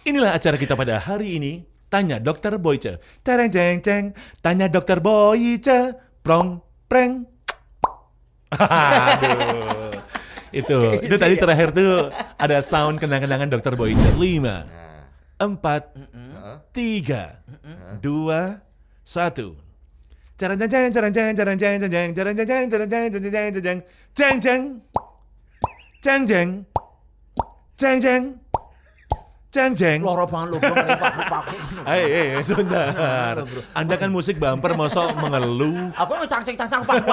Inilah acara kita pada hari ini. Tanya Dokter Boyce. Cereng ceng ceng. Tanya Dokter Boyce. Prong preng. Aduh. Itu tadi terakhir tuh ada sound kenang-kenangan Dokter Boyce. 5, 4, 3, 2, 1. Cereng ceng ceng cereng ceng cereng ceng cereng cereng ceng cereng ceng cereng ceng ceng ceng ceng ceng ceng ceng ceng ceng. Loro banget lu, bro. Paku. Sebentar. Anda kan musik bumper, mosok mengeluh. Aku cang-cang paku.